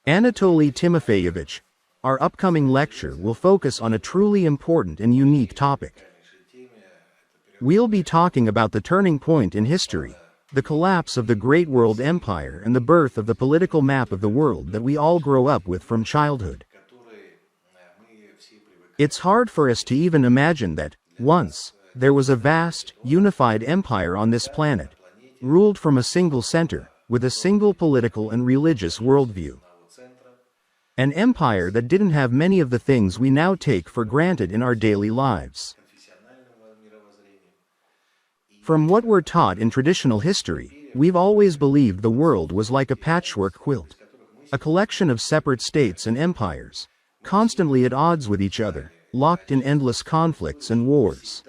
Anatoly Timofeyevich, our upcoming lecture will focus on a truly important and unique topic. We'll be talking about the turning point in history, the collapse of the Great World Empire and the birth of the political map of the world that we all grow up with from childhood. It's hard for us to even imagine that, once, there was a vast, unified empire on this planet, ruled from a single center, with a single political and religious worldview. An empire that didn't have many of the things we now take for granted in our daily lives. From what we're taught in traditional history, we've always believed the world was like a patchwork quilt, a collection of separate states and empires, constantly at odds with each other, locked in endless conflicts and wars.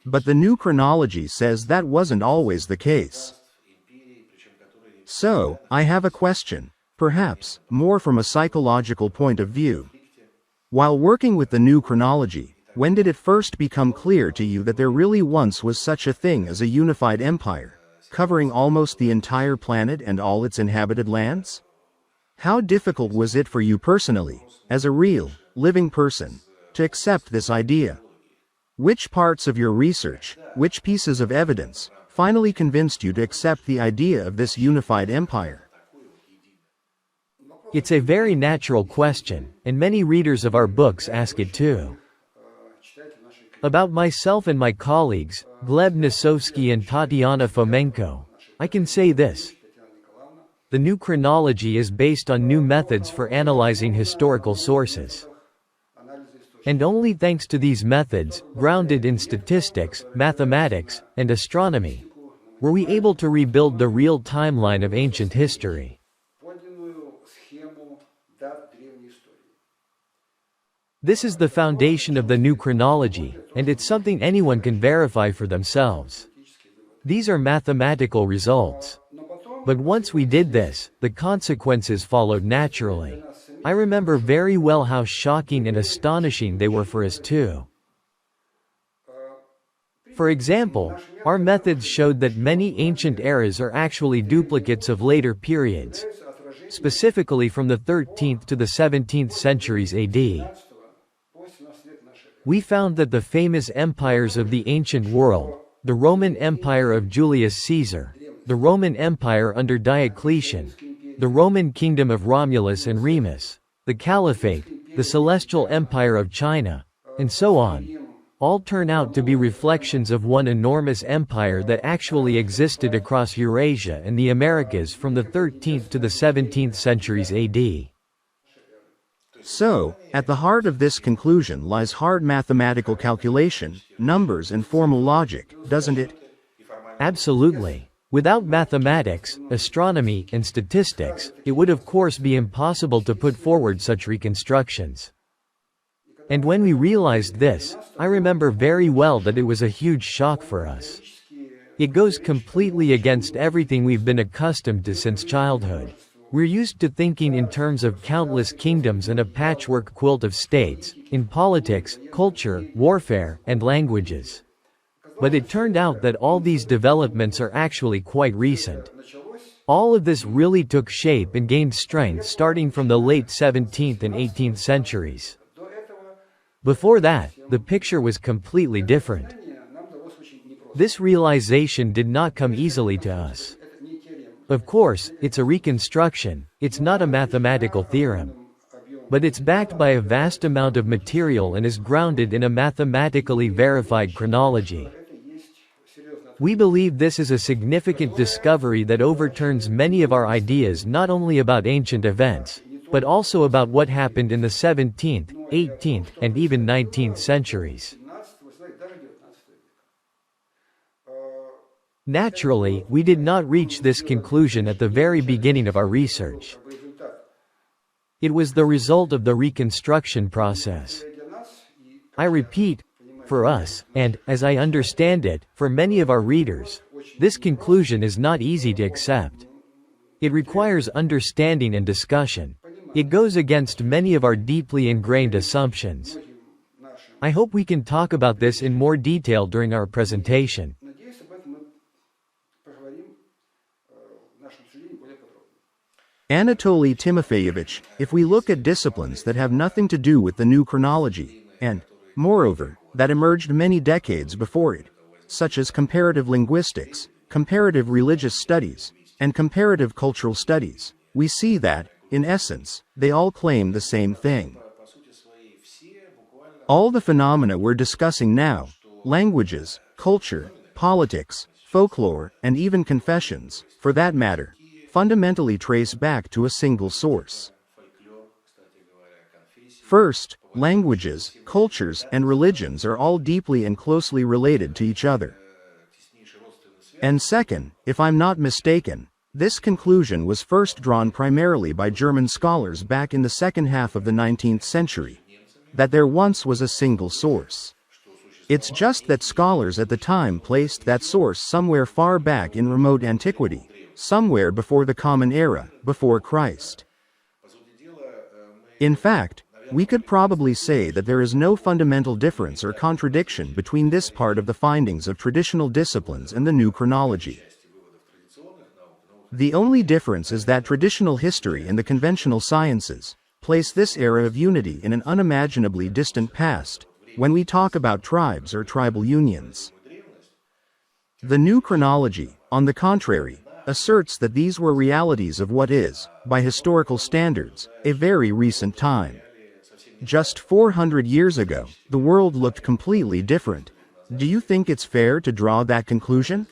But the new chronology says that wasn't always the case. So, I have a question, perhaps more from a psychological point of view. While working with the new chronology, when did it first become clear to you that there really once was such a thing as a unified empire, covering almost the entire planet and all its inhabited lands? How difficult was it for you personally, as a real, living person, to accept this idea? Which parts of your research, which pieces of evidence, finally convinced you to accept the idea of this unified empire? It's a very natural question, and many readers of our books ask it too. About myself and my colleagues, Gleb Nosovsky and Tatiana Fomenko, I can say this. The new chronology is based on new methods for analyzing historical sources. And only thanks to these methods, grounded in statistics, mathematics, and astronomy, were we able to rebuild the real timeline of ancient history. This is the foundation of the new chronology, and it's something anyone can verify for themselves. These are mathematical results. But once we did this, the consequences followed naturally. I remember very well how shocking and astonishing they were for us too. For example, our methods showed that many ancient eras are actually duplicates of later periods, specifically from the 13th to the 17th centuries AD. We found that the famous empires of the ancient world, the Roman Empire of Julius Caesar, the Roman Empire under Diocletian, the Roman Kingdom of Romulus and Remus, the Caliphate, the Celestial Empire of China, and so on, all turn out to be reflections of one enormous empire that actually existed across Eurasia and the Americas from the 13th to the 17th centuries AD. So, at the heart of this conclusion lies hard mathematical calculation, numbers and formal logic, doesn't it? Absolutely. Without mathematics, astronomy, and statistics, it would of course be impossible to put forward such reconstructions. And when we realized this, I remember very well that it was a huge shock for us. It goes completely against everything we've been accustomed to since childhood. We're used to thinking in terms of countless kingdoms and a patchwork quilt of states, in politics, culture, warfare, and languages. But it turned out that all these developments are actually quite recent. All of this really took shape and gained strength starting from the late 17th and 18th centuries. Before that, the picture was completely different. This realization did not come easily to us. Of course, it's a reconstruction, it's not a mathematical theorem. But it's backed by a vast amount of material and is grounded in a mathematically verified chronology. We believe this is a significant discovery that overturns many of our ideas not only about ancient events, but also about what happened in the 17th, 18th, and even 19th centuries. Naturally, we did not reach this conclusion at the very beginning of our research. It was the result of the reconstruction process. I repeat, for us, and, as I understand it, for many of our readers, this conclusion is not easy to accept. It requires understanding and discussion. It goes against many of our deeply ingrained assumptions. I hope we can talk about this in more detail during our presentation. Anatoly Timofeyevich, if we look at disciplines that have nothing to do with the new chronology, and, moreover, that emerged many decades before it, such as comparative linguistics, comparative religious studies, and comparative cultural studies, we see that, in essence, they all claim the same thing. All the phenomena we're discussing now, languages, culture, politics, folklore, and even confessions, for that matter, fundamentally trace back to a single source. First, languages, cultures, and religions are all deeply and closely related to each other. And second, if I'm not mistaken, this conclusion was first drawn primarily by German scholars back in the second half of the 19th century, that there once was a single source. It's just that scholars at the time placed that source somewhere far back in remote antiquity, somewhere before the Common Era, before Christ. In fact, we could probably say that there is no fundamental difference or contradiction between this part of the findings of traditional disciplines and the new chronology. The only difference is that traditional history and the conventional sciences place this era of unity in an unimaginably distant past, when we talk about tribes or tribal unions. The new chronology, on the contrary, asserts that these were realities of what is, by historical standards, a very recent time. Just 400 years ago, the world looked completely different. Do you think it's fair to draw that conclusion?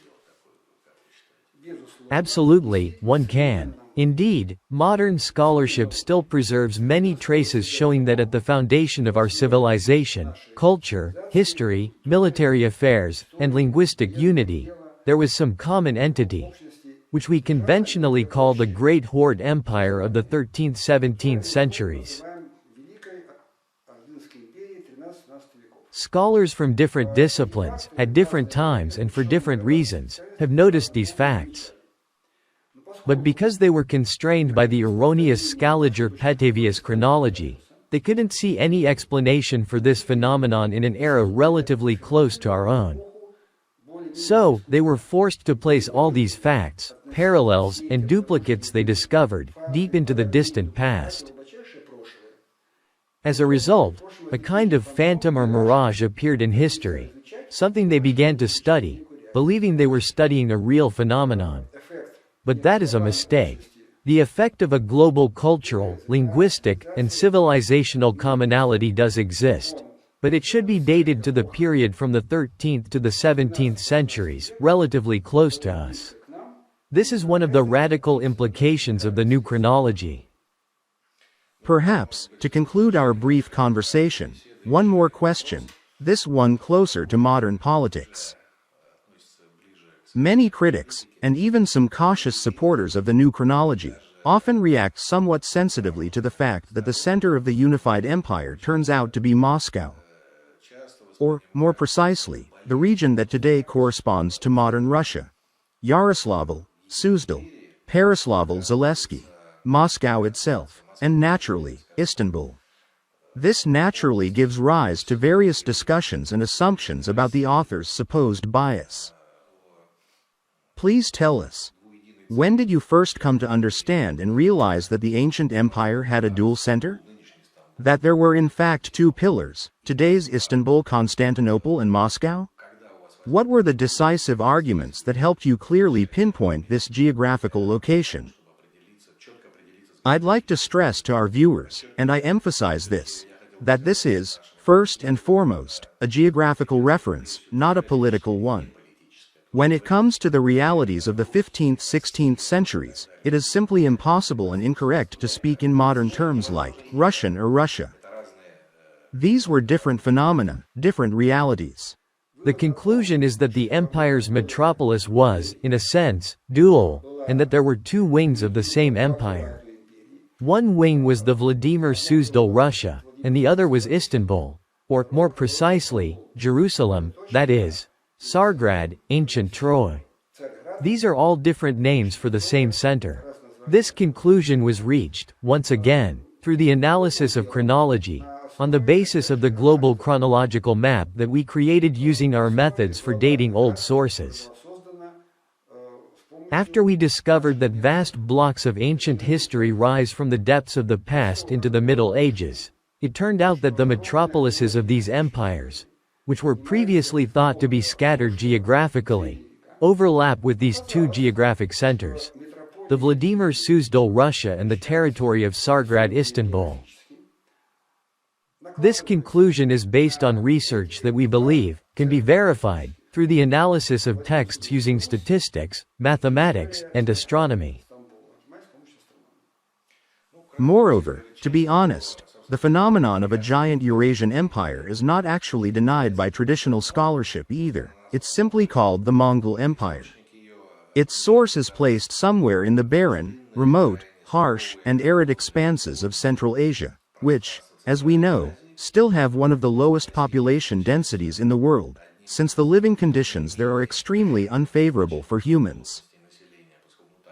Absolutely, one can. Indeed, modern scholarship still preserves many traces showing that at the foundation of our civilization, culture, history, military affairs, and linguistic unity, there was some common entity, which we conventionally call the Great Horde Empire of the 13th-17th centuries. Scholars from different disciplines, at different times and for different reasons, have noticed these facts. But because they were constrained by the erroneous Scaliger-Petavius chronology, they couldn't see any explanation for this phenomenon in an era relatively close to our own. So, they were forced to place all these facts, parallels, and duplicates they discovered, deep into the distant past. As a result, a kind of phantom or mirage appeared in history, something they began to study, believing they were studying a real phenomenon. But that is a mistake. The effect of a global cultural, linguistic, and civilizational commonality does exist, but it should be dated to the period from the 13th to the 17th centuries, relatively close to us. This is one of the radical implications of the new chronology. Perhaps, to conclude our brief conversation, one more question, this one closer to modern politics. Many critics, and even some cautious supporters of the new chronology, often react somewhat sensitively to the fact that the center of the unified empire turns out to be Moscow. Or, more precisely, the region that today corresponds to modern Russia. Yaroslavl, Suzdal, Pereslavl-Zaleski, Moscow itself, and naturally, Istanbul. This naturally gives rise to various discussions and assumptions about the author's supposed bias. Please tell us, when did you first come to understand and realize that the ancient empire had a dual center? That there were in fact two pillars, today's Istanbul, Constantinople, and Moscow? What were the decisive arguments that helped you clearly pinpoint this geographical location? I'd like to stress to our viewers, and I emphasize this, that this is, first and foremost, a geographical reference, not a political one. When it comes to the realities of the 15th-16th centuries, it is simply impossible and incorrect to speak in modern terms like Russian or Russia. These were different phenomena, different realities. The conclusion is that the empire's metropolis was, in a sense, dual, and that there were two wings of the same empire. One wing was the Vladimir Suzdal Russia, and the other was Istanbul, or, more precisely, Jerusalem, that is, Tsargrad, ancient Troy. These are all different names for the same center. This conclusion was reached, once again, through the analysis of chronology, on the basis of the global chronological map that we created using our methods for dating old sources. After we discovered that vast blocks of ancient history rise from the depths of the past into the Middle Ages, it turned out that the metropolises of these empires, which were previously thought to be scattered geographically, overlap with these two geographic centers: the Vladimir Suzdal Russia and the territory of Tsargrad Istanbul. This conclusion is based on research that we believe can be verified through the analysis of texts using statistics, mathematics, and astronomy. Moreover, to be honest, the phenomenon of a giant Eurasian empire is not actually denied by traditional scholarship either. It's simply called the Mongol Empire. Its source is placed somewhere in the barren, remote, harsh, and arid expanses of Central Asia, which, as we know, still have one of the lowest population densities in the world, since the living conditions there are extremely unfavorable for humans.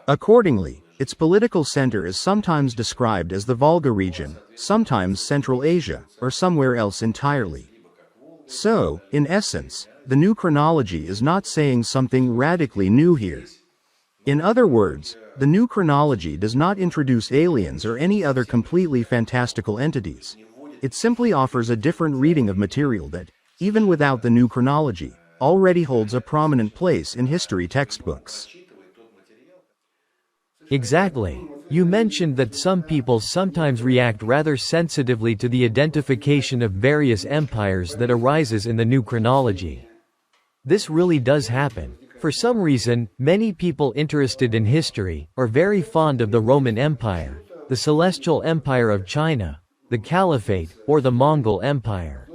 Accordingly, its political center is sometimes described as the Volga region, sometimes Central Asia, or somewhere else entirely. So, in essence, the new chronology is not saying something radically new here. In other words, the new chronology does not introduce aliens or any other completely fantastical entities. It simply offers a different reading of material that, even without the new chronology, already holds a prominent place in history textbooks. Exactly. You mentioned that some people sometimes react rather sensitively to the identification of various empires that arises in the new chronology. This really does happen. For some reason, many people interested in history are very fond of the Roman Empire, the Celestial Empire of China, the Caliphate, or the Mongol Empire.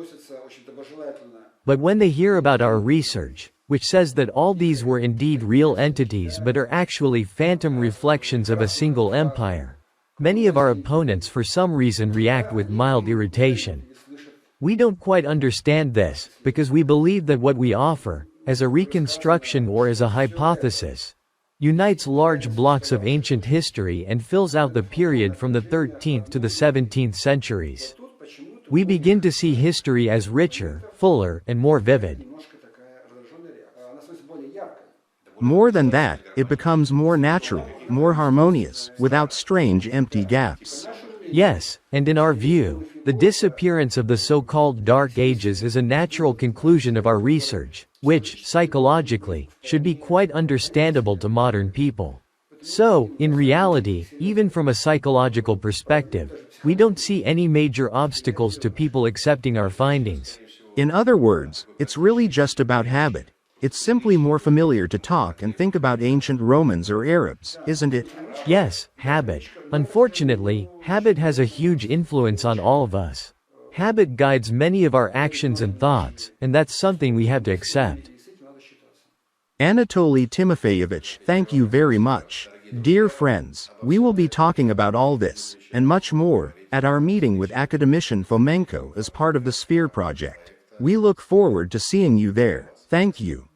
But when they hear about our research, which says that all these were indeed real entities but are actually phantom reflections of a single empire, many of our opponents for some reason react with mild irritation. We don't quite understand this, because we believe that what we offer, as a reconstruction or as a hypothesis, unites large blocks of ancient history and fills out the period from the 13th to the 17th centuries. We begin to see history as richer, fuller, and more vivid. More than that, it becomes more natural, more harmonious, without strange empty gaps. Yes, and in our view, the disappearance of the so-called Dark Ages is a natural conclusion of our research, which, psychologically, should be quite understandable to modern people. So, in reality, even from a psychological perspective, we don't see any major obstacles to people accepting our findings. In other words, it's really just about habit. It's simply more familiar to talk and think about ancient Romans or Arabs, isn't it? Yes, habit. Unfortunately, habit has a huge influence on all of us. Habit guides many of our actions and thoughts, and that's something we have to accept. Anatoly Timofeyevich, thank you very much. Dear friends, we will be talking about all this, and much more, at our meeting with Academician Fomenko as part of the Sphere project. We look forward to seeing you there. Thank you.